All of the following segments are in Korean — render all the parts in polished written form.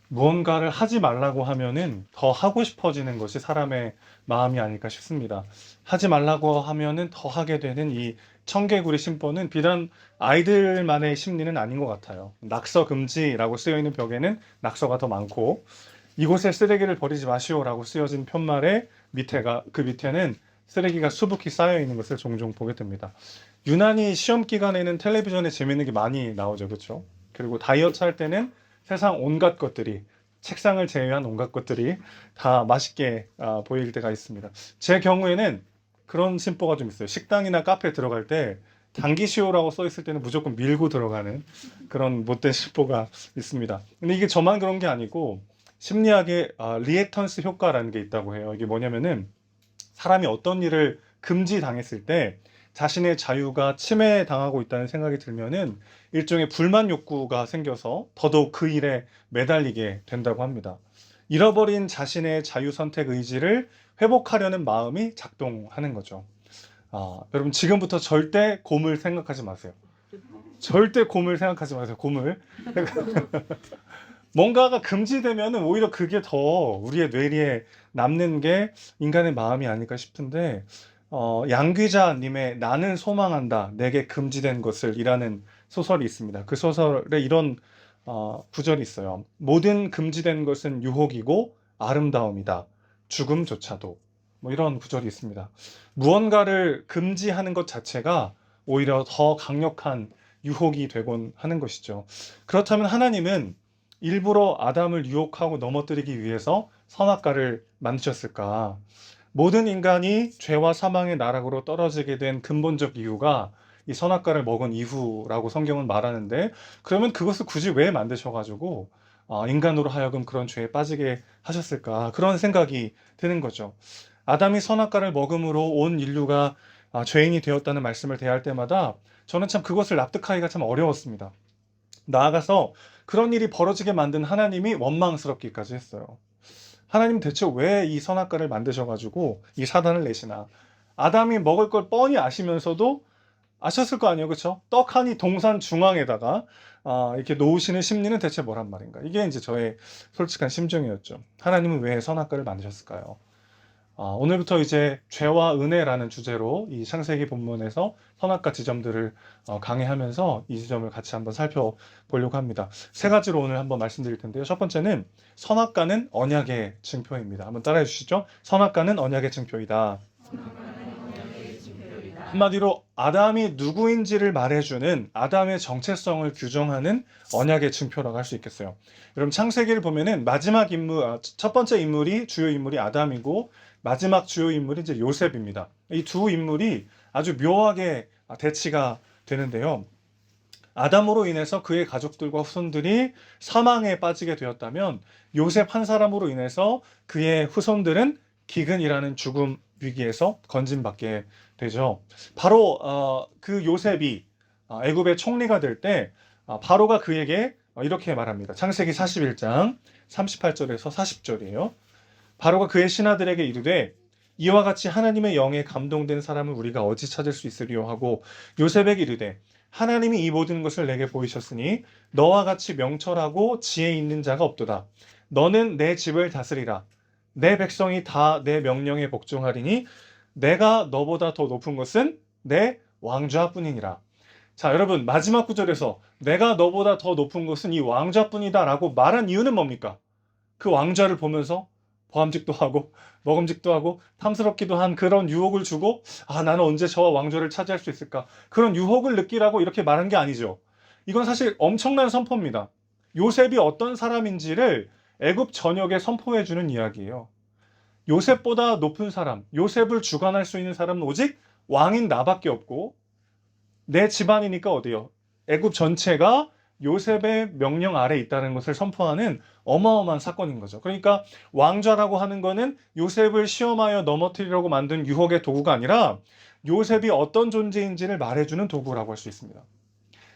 무언가를 하지 말라고 하면은 더 하고 싶어지는 것이 사람의 마음이 아닐까 싶습니다. 하지 말라고 하면은 더 하게 되는 이 청개구리 심보는 비단 아이들만의 심리는 아닌 것 같아요. 낙서 금지라고 쓰여 있는 벽에는 낙서가 더 많고, 이곳에 쓰레기를 버리지 마시오라고 쓰여진 편말의 그 밑에는 쓰레기가 수북히 쌓여 있는 것을 종종 보게 됩니다. 유난히 시험 기간에는 텔레비전에 재밌는 게 많이 나오죠, 그렇죠? 그리고 다이어트 할 때는 세상 온갖 것들이, 책상을 제외한 온갖 것들이 다 맛있게 보일 때가 있습니다. 제 경우에는 그런 심보가 좀 있어요. 식당이나 카페에 들어갈 때 당기시오라고 써 있을 때는 무조건 밀고 들어가는 그런 못된 심보가 있습니다. 근데 이게 저만 그런 게 아니고 심리학에 리액턴스 효과라는 게 있다고 해요. 이게 뭐냐면은 사람이 어떤 일을 금지당했을 때 자신의 자유가 침해당하고 있다는 생각이 들면은 일종의 불만 욕구가 생겨서 더더욱 그 일에 매달리게 된다고 합니다. 잃어버린 자신의 자유 선택 의지를 회복하려는 마음이 작동하는 거죠. 여러분 지금부터 절대 곰을 생각하지 마세요. 절대 곰을 생각하지 마세요. 곰을. 뭔가가 금지되면은 오히려 그게 더 우리의 뇌리에 남는 게 인간의 마음이 아닐까 싶은데, 양귀자님의 나는 소망한다, 내게 금지된 것을 이라는 소설이 있습니다. 그 소설에 이런 구절이 있어요. 모든 금지된 것은 유혹이고 아름다움이다. 죽음조차도. 뭐 이런 구절이 있습니다. 무언가를 금지하는 것 자체가 오히려 더 강력한 유혹이 되곤 하는 것이죠. 그렇다면 하나님은 일부러 아담을 유혹하고 넘어뜨리기 위해서 선악과를 만드셨을까? 모든 인간이 죄와 사망의 나락으로 떨어지게 된 근본적 이유가 이 선악과를 먹은 이후라고 성경은 말하는데, 그러면 그것을 굳이 왜 만드셔가지고 인간으로 하여금 그런 죄에 빠지게 하셨을까? 그런 생각이 드는 거죠. 아담이 선악과를 먹음으로 온 인류가 죄인이 되었다는 말씀을 대할 때마다 저는 참 그것을 납득하기가 참 어려웠습니다. 나아가서 그런 일이 벌어지게 만든 하나님이 원망스럽기까지 했어요. 하나님 대체 왜 이 선악과를 만드셔가지고 이 사단을 내시나? 아담이 먹을 걸 뻔히 아시면서도 아셨을 거 아니에요, 그렇죠? 떡 하니 동산 중앙에다가 이렇게 놓으시는 심리는 대체 뭐란 말인가? 이게 이제 저의 솔직한 심정이었죠. 하나님은 왜 선악과를 만드셨을까요? 오늘부터 이제 죄와 은혜라는 주제로 이 창세기 본문에서 선악과 지점들을 강의하면서 이 지점을 같이 한번 살펴보려고 합니다. 세 가지로 오늘 한번 말씀드릴 텐데요. 첫 번째는 선악과는 언약의 증표입니다. 한번 따라해 주시죠. 선악과는 언약의 증표이다. 한마디로 아담이 누구인지를 말해주는, 아담의 정체성을 규정하는 언약의 증표라고 할 수 있겠어요. 여러분 창세기를 보면은 마지막 인물, 첫 번째 인물이, 주요 인물이 아담이고 마지막 주요 인물이 이제 요셉입니다. 이 두 인물이 아주 묘하게 대치가 되는데요. 아담으로 인해서 그의 가족들과 후손들이 사망에 빠지게 되었다면, 요셉 한 사람으로 인해서 그의 후손들은 기근이라는 죽음 위기에서 건진받게 되죠. 바로 그 요셉이 애굽의 총리가 될 때 바로가 그에게 이렇게 말합니다. 창세기 41장 38절에서 40절이에요. 바로가 그의 신하들에게 이르되 이와 같이 하나님의 영에 감동된 사람을 우리가 어찌 찾을 수 있으리요 하고 요셉에게 이르되 하나님이 이 모든 것을 내게 보이셨으니 너와 같이 명철하고 지혜 있는 자가 없도다. 너는 내 집을 다스리라. 내 백성이 다 내 명령에 복종하리니 내가 너보다 더 높은 것은 내 왕좌뿐이니라. 자, 여러분 마지막 구절에서 내가 너보다 더 높은 것은 이 왕좌뿐이다 라고 말한 이유는 뭡니까? 그 왕좌를 보면서 보암직도 하고 먹음직도 하고 탐스럽기도 한 그런 유혹을 주고, 나는 언제 저와 왕좌를 차지할 수 있을까? 그런 유혹을 느끼라고 이렇게 말한 게 아니죠. 이건 사실 엄청난 선포입니다. 요셉이 어떤 사람인지를 애굽 전역에 선포해 주는 이야기예요. 요셉보다 높은 사람, 요셉을 주관할 수 있는 사람은 오직 왕인 나밖에 없고, 내 집안이니까 어디요? 애굽 전체가 요셉의 명령 아래 있다는 것을 선포하는 어마어마한 사건인 거죠. 그러니까 왕좌라고 하는 거는 요셉을 시험하여 넘어뜨리려고 만든 유혹의 도구가 아니라 요셉이 어떤 존재인지를 말해주는 도구라고 할 수 있습니다.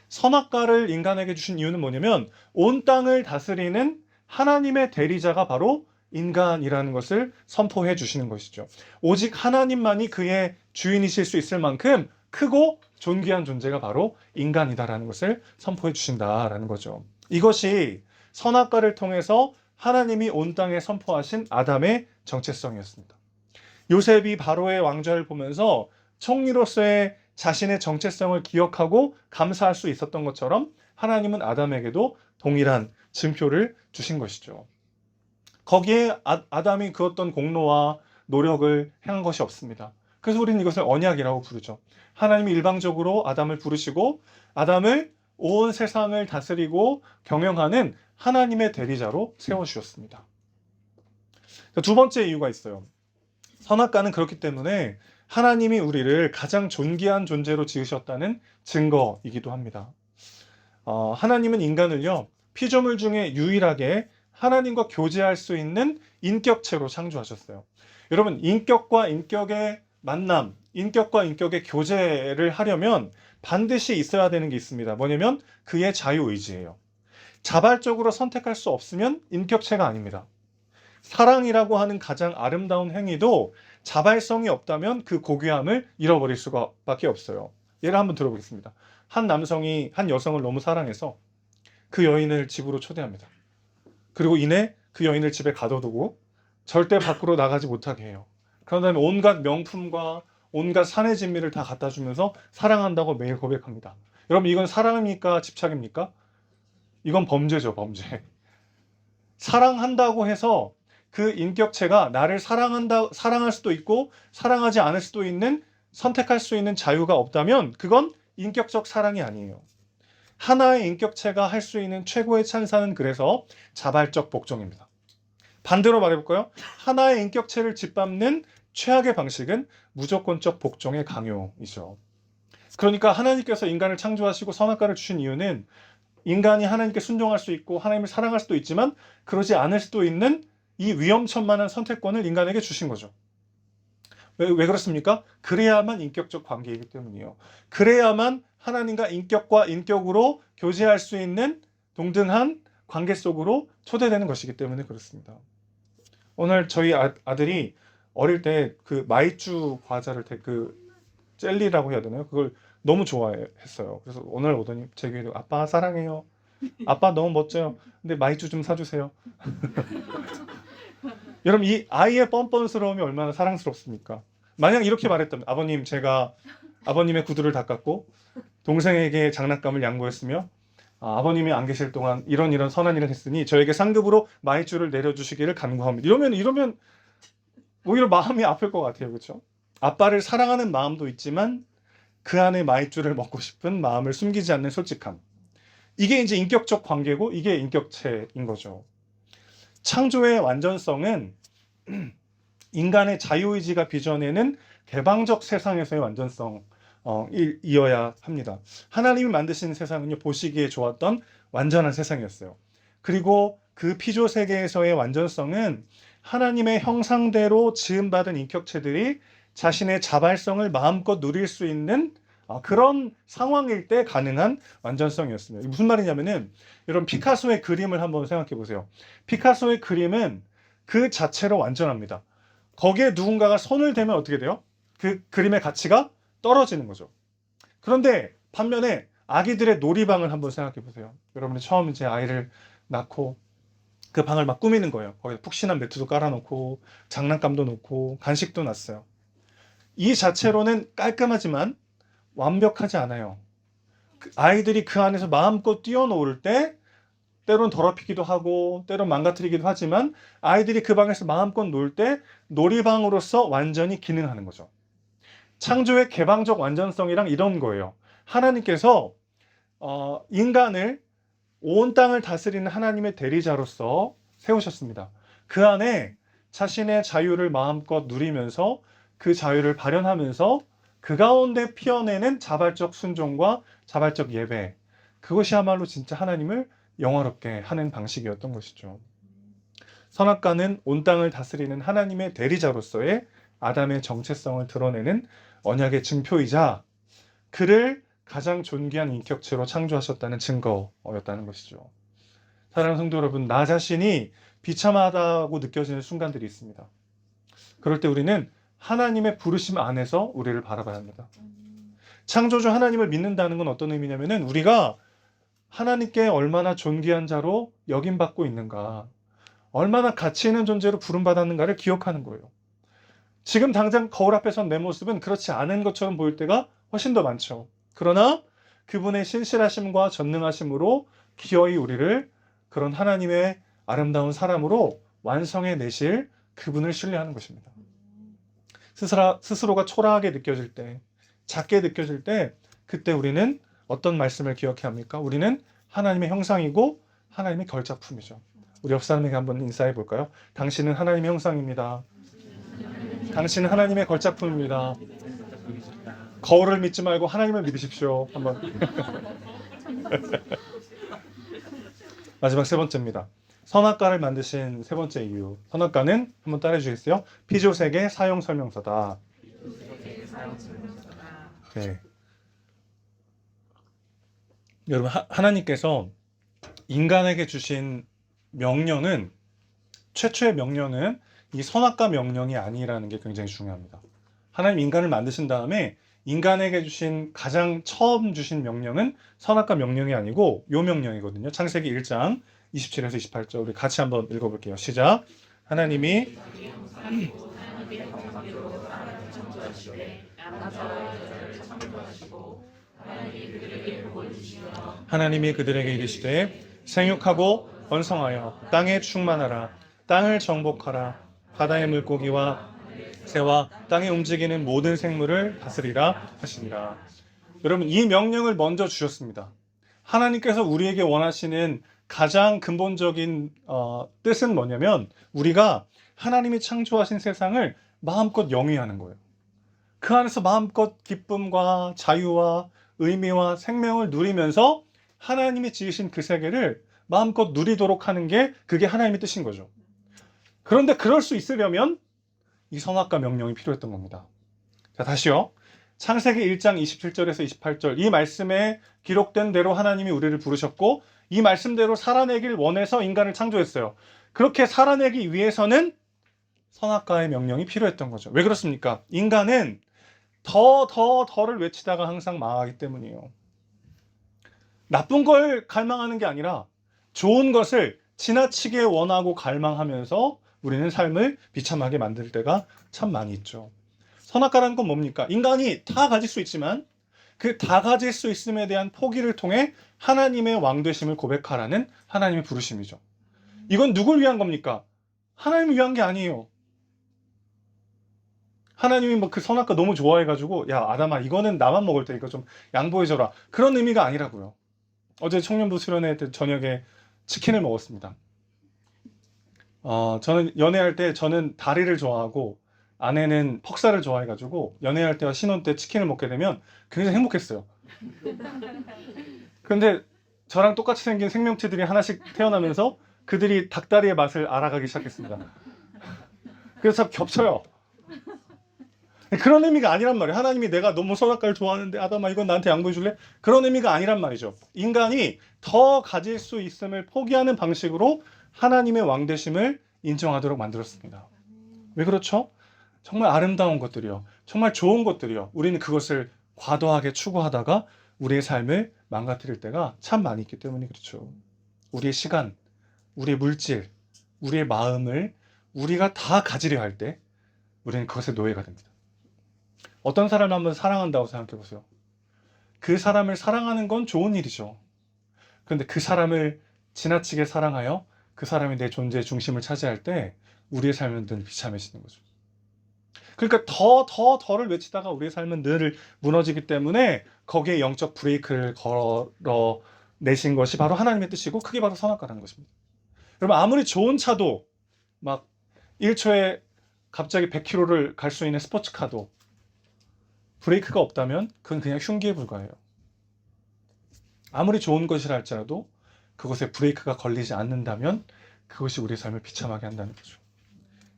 선악과를 인간에게 주신 이유는 뭐냐면 온 땅을 다스리는 하나님의 대리자가 바로 인간이라는 것을 선포해 주시는 것이죠. 오직 하나님만이 그의 주인이실 수 있을 만큼 크고 존귀한 존재가 바로 인간이다라는 것을 선포해 주신다라는 거죠. 이것이 선악과를 통해서 하나님이 온 땅에 선포하신 아담의 정체성이었습니다. 요셉이 바로의 왕좌를 보면서 총리로서의 자신의 정체성을 기억하고 감사할 수 있었던 것처럼 하나님은 아담에게도 동일한 증표를 주신 것이죠. 거기에 아담이 그었던 공로와 노력을 행한 것이 없습니다. 그래서 우리는 이것을 언약이라고 부르죠. 하나님이 일방적으로 아담을 부르시고 아담을 온 세상을 다스리고 경영하는 하나님의 대리자로 세워주셨습니다. 두 번째 이유가 있어요. 선악과는 그렇기 때문에 하나님이 우리를 가장 존귀한 존재로 지으셨다는 증거이기도 합니다. 하나님은 인간을요, 피조물 중에 유일하게 하나님과 교제할 수 있는 인격체로 창조하셨어요. 여러분, 인격과 인격의 만남, 인격과 인격의 교제를 하려면 반드시 있어야 되는 게 있습니다. 뭐냐면 그의 자유의지예요. 자발적으로 선택할 수 없으면 인격체가 아닙니다. 사랑이라고 하는 가장 아름다운 행위도 자발성이 없다면 그 고귀함을 잃어버릴 수밖에 없어요. 예를 한번 들어보겠습니다. 한 남성이 한 여성을 너무 사랑해서 그 여인을 집으로 초대합니다. 그리고 이내 그 여인을 집에 가둬두고 절대 밖으로 나가지 못하게 해요. 그런 다음에 온갖 명품과 온갖 산의 진미를 다 갖다 주면서 사랑한다고 매일 고백합니다. 여러분, 이건 사랑입니까? 집착입니까? 이건 범죄죠, 범죄. 사랑한다고 해서 그 인격체가 나를 사랑할 수도 있고 사랑하지 않을 수도 있는, 선택할 수 있는 자유가 없다면 그건 인격적 사랑이 아니에요. 하나의 인격체가 할 수 있는 최고의 찬사는 그래서 자발적 복종입니다. 반대로 말해볼까요? 하나의 인격체를 짓밟는 최악의 방식은 무조건적 복종의 강요이죠. 그러니까 하나님께서 인간을 창조하시고 선악과를 주신 이유는 인간이 하나님께 순종할 수 있고 하나님을 사랑할 수도 있지만 그러지 않을 수도 있는 이 위험천만한 선택권을 인간에게 주신 거죠. 왜 그렇습니까? 그래야만 인격적 관계이기 때문이에요. 그래야만 하나님과 인격과 인격으로 교제할 수 있는 동등한 관계 속으로 초대되는 것이기 때문에 그렇습니다. 오늘 저희 아들이 어릴 때 그 마이쮸 과자를 그 젤리라고 해야 되나요? 그걸 너무 좋아했어요. 그래서 오늘 오더니 제 귀에도 아빠 사랑해요. 아빠 너무 멋져요. 근데 마이쮸 좀 사주세요. 여러분, 이 아이의 뻔뻔스러움이 얼마나 사랑스럽습니까? 만약 이렇게 말했다면 아버님, 제가 아버님의 구두를 닦았고 동생에게 장난감을 양보했으며 아버님이 안 계실 동안 이런 선한 일을 했으니 저에게 상급으로 마이쮸를 내려주시기를 간구합니다. 이러면 오히려 마음이 아플 것 같아요. 그렇죠? 아빠를 사랑하는 마음도 있지만 그 안에 마이쮸를 먹고 싶은 마음을 숨기지 않는 솔직함. 이게 이제 인격적 관계고 이게 인격체인 거죠. 창조의 완전성은 인간의 자유의지가 빚어내는 개방적 세상에서의 완전성이어야 합니다. 하나님이 만드신 세상은요, 보시기에 좋았던 완전한 세상이었어요. 그리고 그 피조 세계에서의 완전성은 하나님의 형상대로 지음받은 인격체들이 자신의 자발성을 마음껏 누릴 수 있는 그런 상황일 때 가능한 완전성이었습니다. 무슨 말이냐면은 여러분, 피카소의 그림을 한번 생각해 보세요. 피카소의 그림은 그 자체로 완전합니다. 거기에 누군가가 손을 대면 어떻게 돼요? 그 그림의 가치가 떨어지는 거죠. 그런데 반면에 아기들의 놀이방을 한번 생각해 보세요. 여러분이 처음 이제 아이를 낳고 그 방을 막 꾸미는 거예요. 거기에 푹신한 매트도 깔아놓고 장난감도 놓고 간식도 놨어요. 이 자체로는 깔끔하지만 완벽하지 않아요. 아이들이 그 안에서 마음껏 뛰어놀을 때 때론 더럽히기도 하고 때론 망가뜨리기도 하지만 아이들이 그 방에서 마음껏 놀 때 놀이방으로서 완전히 기능하는 거죠. 창조의 개방적 완전성이랑 이런 거예요. 하나님께서 인간을 온 땅을 다스리는 하나님의 대리자로서 세우셨습니다. 그 안에 자신의 자유를 마음껏 누리면서 그 자유를 발현하면서 그 가운데 피어내는 자발적 순종과 자발적 예배, 그것이야말로 진짜 하나님을 영화롭게 하는 방식이었던 것이죠. 선악과는 온 땅을 다스리는 하나님의 대리자로서의 아담의 정체성을 드러내는 언약의 증표이자 그를 가장 존귀한 인격체로 창조하셨다는 증거였다는 것이죠. 사랑하는 성도 여러분, 나 자신이 비참하다고 느껴지는 순간들이 있습니다. 그럴 때 우리는 하나님의 부르심 안에서 우리를 바라봐야 합니다. 창조주 하나님을 믿는다는 건 어떤 의미냐면은 우리가 하나님께 얼마나 존귀한 자로 여김받고 있는가, 얼마나 가치 있는 존재로 부름받았는가를 기억하는 거예요. 지금 당장 거울 앞에 선 내 모습은 그렇지 않은 것처럼 보일 때가 훨씬 더 많죠. 그러나 그분의 신실하심과 전능하심으로 기어이 우리를 그런 하나님의 아름다운 사람으로 완성해 내실 그분을 신뢰하는 것입니다. 스스로가 초라하게 느껴질 때, 작게 느껴질 때, 그때 우리는 어떤 말씀을 기억해야 합니까? 우리는 하나님의 형상이고 하나님의 결작품이죠. 우리 옆 사람에게 한번 인사해 볼까요? 당신은 하나님의 형상입니다. 당신은 하나님의 걸작품입니다. 거울을 믿지 말고 하나님을 믿으십시오. 한번. 마지막 세 번째입니다. 선악과를 만드신 세 번째 이유. 선악과는 한번 따라해 주시겠어요? 피조색의 사용 설명서다. 네. 여러분, 하나님께서 인간에게 주신 명령은, 최초의 명령은 이 선악과 명령이 아니라는 게 굉장히 중요합니다. 하나님 인간을 만드신 다음에 인간에게 주신 가장 처음 주신 명령은 선악과 명령이 아니고 요 명령이거든요. 창세기 1장 27에서 28절 우리 같이 한번 읽어볼게요. 시작. 하나님이 그들에게 이르시되 생육하고 번성하여 땅에 충만하라. 땅을 정복하라. 바다의 물고기와 새와 땅에 움직이는 모든 생물을 다스리라 하시니라. 여러분, 이 명령을 먼저 주셨습니다. 하나님께서 우리에게 원하시는 가장 근본적인 뜻은 뭐냐면 우리가 하나님이 창조하신 세상을 마음껏 영위하는 거예요. 그 안에서 마음껏 기쁨과 자유와 의미와 생명을 누리면서 하나님이 지으신 그 세계를 마음껏 누리도록 하는 게 그게 하나님의 뜻인 거죠. 그런데 그럴 수 있으려면 이 선악과 명령이 필요했던 겁니다. 자, 다시요. 창세기 1장 27절에서 28절 이 말씀에 기록된 대로 하나님이 우리를 부르셨고 이 말씀대로 살아내길 원해서 인간을 창조했어요. 그렇게 살아내기 위해서는 선악과의 명령이 필요했던 거죠. 왜 그렇습니까? 인간은 더를 외치다가 항상 망하기 때문이에요. 나쁜 걸 갈망하는 게 아니라 좋은 것을 지나치게 원하고 갈망하면서 우리는 삶을 비참하게 만들 때가 참 많이 있죠. 선악과라는 건 뭡니까? 인간이 다 가질 수 있지만 그 다 가질 수 있음에 대한 포기를 통해 하나님의 왕되심을 고백하라는 하나님의 부르심이죠. 이건 누굴 위한 겁니까? 하나님을 위한 게 아니에요. 하나님이 뭐 그 선악과 너무 좋아해가지고 야 아담아 이거는 나만 먹을 테니까 좀 양보해줘라. 그런 의미가 아니라고요. 어제 청년부 수련회 때 저녁에 치킨을 먹었습니다. 저는 연애할 때 저는 다리를 좋아하고 아내는 퍽살을 좋아해가지고 연애할 때와 신혼 때 치킨을 먹게 되면 굉장히 행복했어요. 그런데 저랑 똑같이 생긴 생명체들이 하나씩 태어나면서 그들이 닭다리의 맛을 알아가기 시작했습니다. 그래서 겹쳐요. 그런 의미가 아니란 말이에요. 하나님이 내가 너무 선악과를 좋아하는데 아담아 이건 나한테 양보해 줄래? 그런 의미가 아니란 말이죠. 인간이 더 가질 수 있음을 포기하는 방식으로 하나님의 왕되심을 인정하도록 만들었습니다. 왜 그렇죠? 정말 아름다운 것들이요. 정말 좋은 것들이요. 우리는 그것을 과도하게 추구하다가 우리의 삶을 망가뜨릴 때가 참 많이 있기 때문에 그렇죠. 우리의 시간, 우리의 물질, 우리의 마음을 우리가 다 가지려 할 때 우리는 그것의 노예가 됩니다. 어떤 사람을 한번 사랑한다고 생각해 보세요. 그 사람을 사랑하는 건 좋은 일이죠. 그런데 그 사람을 지나치게 사랑하여 그 사람이 내 존재의 중심을 차지할 때 우리의 삶은 늘 비참해지는 거죠. 그러니까 더를 외치다가 우리의 삶은 늘 무너지기 때문에 거기에 영적 브레이크를 걸어 내신 것이 바로 하나님의 뜻이고 그게 바로 선악과라는 것입니다. 여러분 아무리 좋은 차도 막 1초에 갑자기 100km를 갈 수 있는 스포츠카도 브레이크가 없다면 그건 그냥 흉기에 불과해요. 아무리 좋은 것이라 할지라도 그것에 브레이크가 걸리지 않는다면 그것이 우리의 삶을 비참하게 한다는 거죠.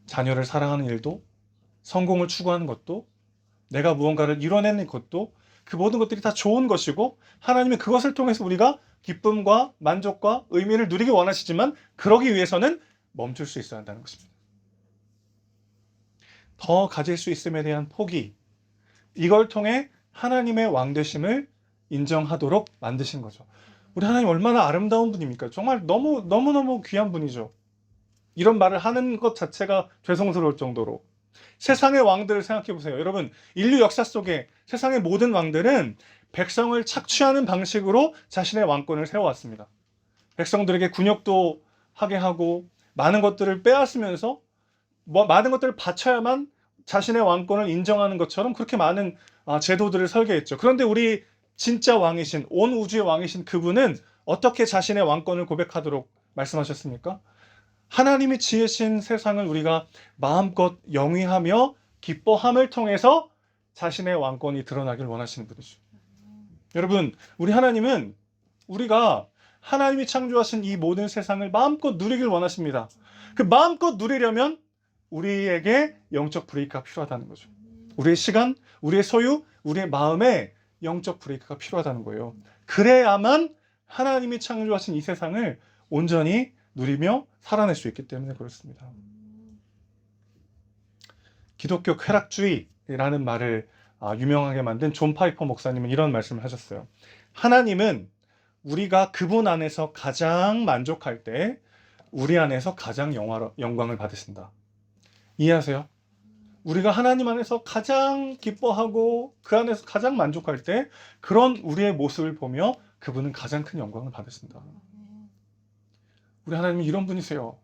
자녀를 사랑하는 일도 성공을 추구하는 것도 내가 무언가를 이뤄내는 것도 그 모든 것들이 다 좋은 것이고 하나님은 그것을 통해서 우리가 기쁨과 만족과 의미를 누리기 원하시지만 그러기 위해서는 멈출 수 있어야 한다는 것입니다. 더 가질 수 있음에 대한 포기 이걸 통해 하나님의 왕되심을 인정하도록 만드신 거죠. 우리 하나님 얼마나 아름다운 분입니까? 정말 너무너무 귀한 분이죠. 이런 말을 하는 것 자체가 죄송스러울 정도로. 세상의 왕들을 생각해 보세요. 여러분, 인류 역사 속에 세상의 모든 왕들은 백성을 착취하는 방식으로 자신의 왕권을 세워왔습니다. 백성들에게 군역도 하게 하고 많은 것들을 빼앗으면서 많은 것들을 바쳐야만 자신의 왕권을 인정하는 것처럼 그렇게 많은 제도들을 설계했죠. 그런데 우리 진짜 왕이신, 온 우주의 왕이신 그분은 어떻게 자신의 왕권을 고백하도록 말씀하셨습니까? 하나님이 지으신 세상을 우리가 마음껏 영위하며 기뻐함을 통해서 자신의 왕권이 드러나길 원하시는 분이죠. 여러분, 우리 하나님은 우리가 하나님이 창조하신 이 모든 세상을 마음껏 누리길 원하십니다. 그 마음껏 누리려면 우리에게 영적 브레이크가 필요하다는 거죠. 우리의 시간, 우리의 소유, 우리의 마음에 영적 브레이크가 필요하다는 거예요. 그래야만 하나님이 창조하신 이 세상을 온전히 누리며 살아낼 수 있기 때문에 그렇습니다. 기독교 쾌락주의라는 말을 유명하게 만든 존 파이퍼 목사님은 이런 말씀을 하셨어요. 하나님은 우리가 그분 안에서 가장 만족할 때 우리 안에서 가장 영광을 받으신다. 이해하세요? 우리가 하나님 안에서 가장 기뻐하고 그 안에서 가장 만족할 때 그런 우리의 모습을 보며 그분은 가장 큰 영광을 받으신다. 우리 하나님은 이런 분이세요.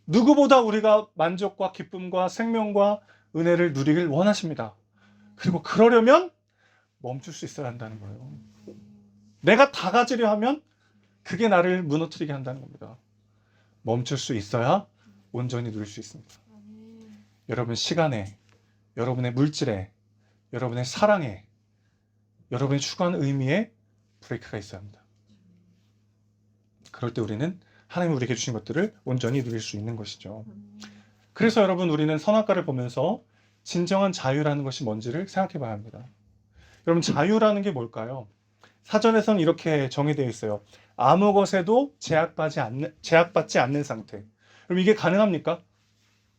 누구보다 우리가 만족과 기쁨과 생명과 은혜를 누리길 원하십니다. 그리고 그러려면 멈출 수 있어야 한다는 거예요. 내가 다 가지려 하면 그게 나를 무너뜨리게 한다는 겁니다. 멈출 수 있어야 온전히 누릴 수 있습니다. 여러분 시간에, 여러분의 물질에, 여러분의 사랑에, 여러분이 추구하는 의미에 브레이크가 있어야 합니다. 그럴 때 우리는 하나님이 우리에게 주신 것들을 온전히 누릴 수 있는 것이죠. 그래서 여러분 우리는 선악과를 보면서 진정한 자유라는 것이 뭔지를 생각해 봐야 합니다. 여러분 자유라는 게 뭘까요? 사전에서는 이렇게 정의되어 있어요. 아무 것에도 제약받지 않는 상태. 그럼 이게 가능합니까?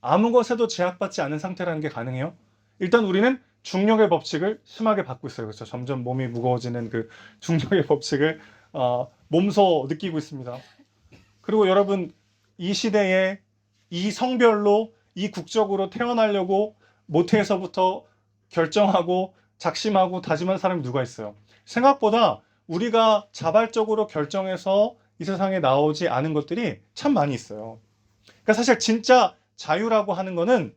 아무 것에도 제약받지 않는 상태라는 게 가능해요? 일단 우리는 중력의 법칙을 심하게 받고 있어요. 그렇죠? 점점 몸이 무거워지는 그 중력의 법칙을 몸소 느끼고 있습니다. 그리고 여러분 이 시대에 이 성별로 이 국적으로 태어나려고 모태에서부터 결정하고 작심하고 다짐한 사람이 누가 있어요? 생각보다 우리가 자발적으로 결정해서 이 세상에 나오지 않은 것들이 참 많이 있어요. 그러니까 사실 진짜 자유라고 하는 거는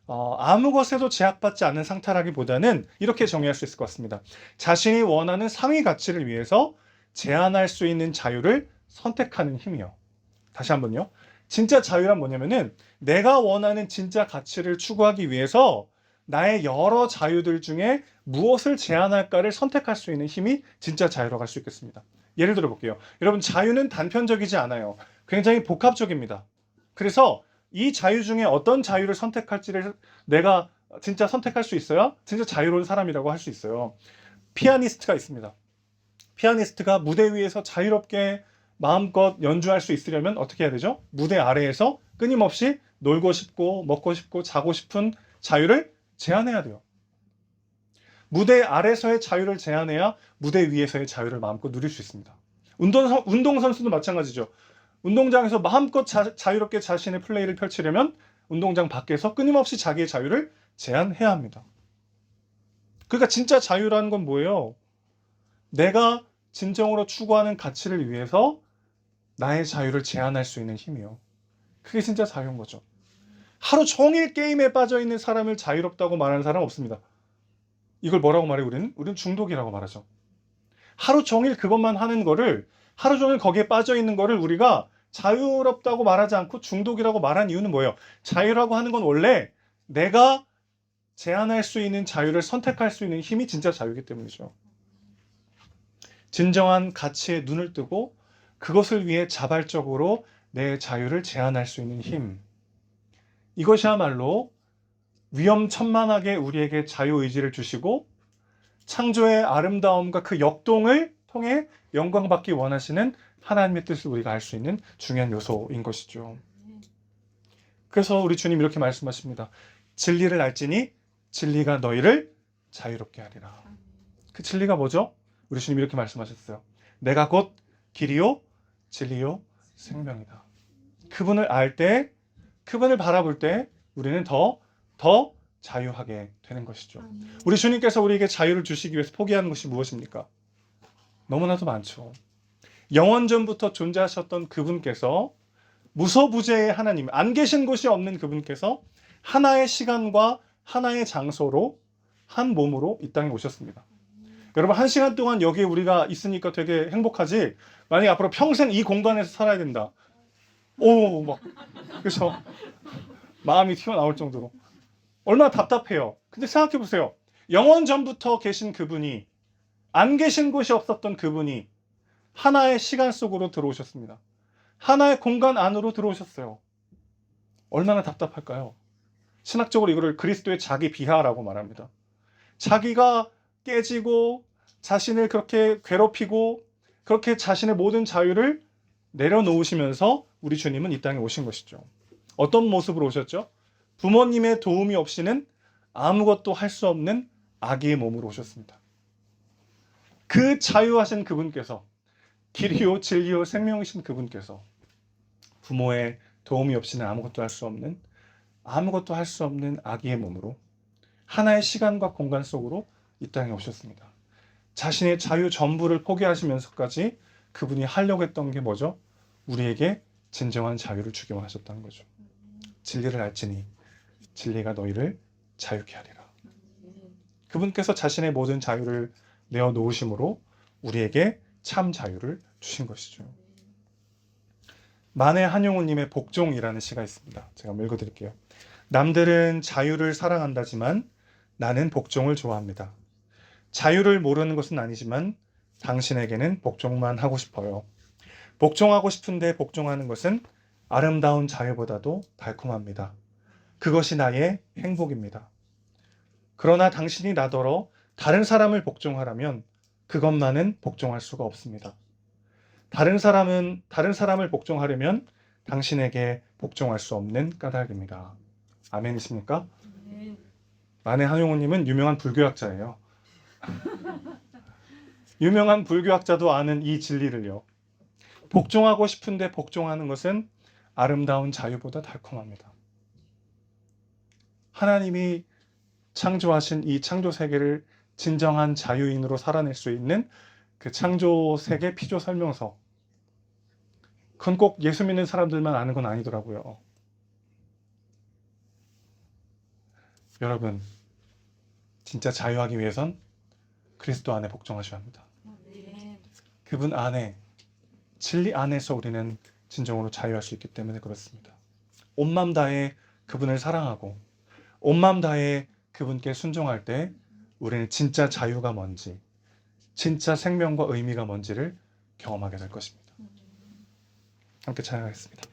아무 것에도 제약받지 않는 상태라기보다는 이렇게 정의할 수 있을 것 같습니다. 자신이 원하는 상위 가치를 위해서 제한할 수 있는 자유를 선택하는 힘이요. 다시 한번요. 진짜 자유란 뭐냐면은 내가 원하는 진짜 가치를 추구하기 위해서 나의 여러 자유들 중에 무엇을 제한할까를 선택할 수 있는 힘이 진짜 자유라고 할 수 있겠습니다. 예를 들어 볼게요. 여러분 자유는 단편적이지 않아요. 굉장히 복합적입니다. 그래서 이 자유 중에 어떤 자유를 선택할지를 내가 진짜 선택할 수 있어야 진짜 자유로운 사람이라고 할 수 있어요. 피아니스트가 있습니다. 피아니스트가 무대 위에서 자유롭게 마음껏 연주할 수 있으려면 어떻게 해야 되죠? 무대 아래에서 끊임없이 놀고 싶고 먹고 싶고 자고 싶은 자유를 제한해야 돼요. 무대 아래서의 자유를 제한해야 무대 위에서의 자유를 마음껏 누릴 수 있습니다. 운동선수도 마찬가지죠. 운동장에서 마음껏 자유롭게 자신의 플레이를 펼치려면 운동장 밖에서 끊임없이 자기의 자유를 제한해야 합니다. 그러니까 진짜 자유라는 건 뭐예요? 내가 진정으로 추구하는 가치를 위해서 나의 자유를 제한할 수 있는 힘이요. 그게 진짜 자유인 거죠. 하루 종일 게임에 빠져 있는 사람을 자유롭다고 말하는 사람은 없습니다. 이걸 뭐라고 말해요? 우리는 중독이라고 말하죠. 하루 종일 그것만 하는 거를, 하루 종일 거기에 빠져 있는 거를 우리가 자유롭다고 말하지 않고 중독이라고 말한 이유는 뭐예요? 자유라고 하는 건 원래 내가 제한할 수 있는 자유를 선택할 수 있는 힘이 진짜 자유이기 때문이죠. 진정한 가치에 눈을 뜨고 그것을 위해 자발적으로 내 자유를 제한할 수 있는 힘. 이것이야말로 위험천만하게 우리에게 자유의지를 주시고 창조의 아름다움과 그 역동을 통해 영광받기 원하시는 하나님의 뜻을 우리가 알 수 있는 중요한 요소인 것이죠. 그래서 우리 주님 이렇게 말씀하십니다. 진리를 알지니 진리가 너희를 자유롭게 하리라. 그 진리가 뭐죠? 우리 주님 이렇게 말씀하셨어요. 내가 곧 길이요 진리요 생명이다. 그분을 알 때, 그분을 바라볼 때 우리는 더 자유하게 되는 것이죠. 우리 주님께서 우리에게 자유를 주시기 위해서 포기하는 것이 무엇입니까? 너무나도 많죠. 영원전부터 존재하셨던 그분께서, 무소부재의 하나님, 안 계신 곳이 없는 그분께서 하나의 시간과 하나의 장소로, 한 몸으로 이 땅에 오셨습니다. 여러분, 한 시간 동안 여기 우리가 있으니까 되게 행복하지, 만약에 앞으로 평생 이 공간에서 살아야 된다, 막 그래서 마음이 튀어나올 정도로 얼마나 답답해요. 근데 생각해 보세요. 영원 전부터 계신 그분이, 안 계신 곳이 없었던 그분이 하나의 시간 속으로 들어오셨습니다. 하나의 공간 안으로 들어오셨어요. 얼마나 답답할까요? 신학적으로 이거를 그리스도의 자기 비하라고 말합니다. 자기가 깨지고 자신을 그렇게 괴롭히고 그렇게 자신의 모든 자유를 내려놓으시면서 우리 주님은 이 땅에 오신 것이죠. 어떤 모습으로 오셨죠? 부모님의 도움이 없이는 아무것도 할 수 없는 아기의 몸으로 오셨습니다. 그 자유하신 그분께서, 길이요 진리요 생명이신 그분께서 부모의 도움이 없이는 아무것도 할 수 없는 아기의 몸으로 하나의 시간과 공간 속으로 이 땅에 오셨습니다. 자신의 자유 전부를 포기하시면서까지 그분이 하려고 했던 게 뭐죠? 우리에게 진정한 자유를 주기만 하셨다는 거죠. 진리를 알지니 진리가 너희를 자유케 하리라. 그분께서 자신의 모든 자유를 내어놓으심으로 우리에게 참 자유를 주신 것이죠. 만해 한용우님의 복종이라는 시가 있습니다. 제가 한번 읽어드릴게요. 남들은 자유를 사랑한다지만 나는 복종을 좋아합니다. 자유를 모르는 것은 아니지만 당신에게는 복종만 하고 싶어요. 복종하고 싶은데 복종하는 것은 아름다운 자유보다도 달콤합니다. 그것이 나의 행복입니다. 그러나 당신이 나더러 다른 사람을 복종하라면 그것만은 복종할 수가 없습니다. 다른 사람을 복종하려면 당신에게 복종할 수 없는 까닭입니다. 아멘이십니까? 만해 한용우님은 유명한 불교학자예요. 유명한 불교학자도 아는 이 진리를요. 복종하고 싶은데 복종하는 것은 아름다운 자유보다 달콤합니다. 하나님이 창조하신 이 창조 세계를 진정한 자유인으로 살아낼 수 있는 그 창조 세계 피조 설명서, 그건 꼭 예수 믿는 사람들만 아는 건 아니더라고요. 여러분, 진짜 자유하기 위해선 그리스도 안에 복종하셔야 합니다. 그분 안에, 진리 안에서 우리는 진정으로 자유할 수 있기 때문에 그렇습니다. 온 마음 다해 그분을 사랑하고 온 마음 다해 그분께 순종할 때 우리는 진짜 자유가 뭔지, 진짜 생명과 의미가 뭔지를 경험하게 될 것입니다. 함께 찬양하겠습니다.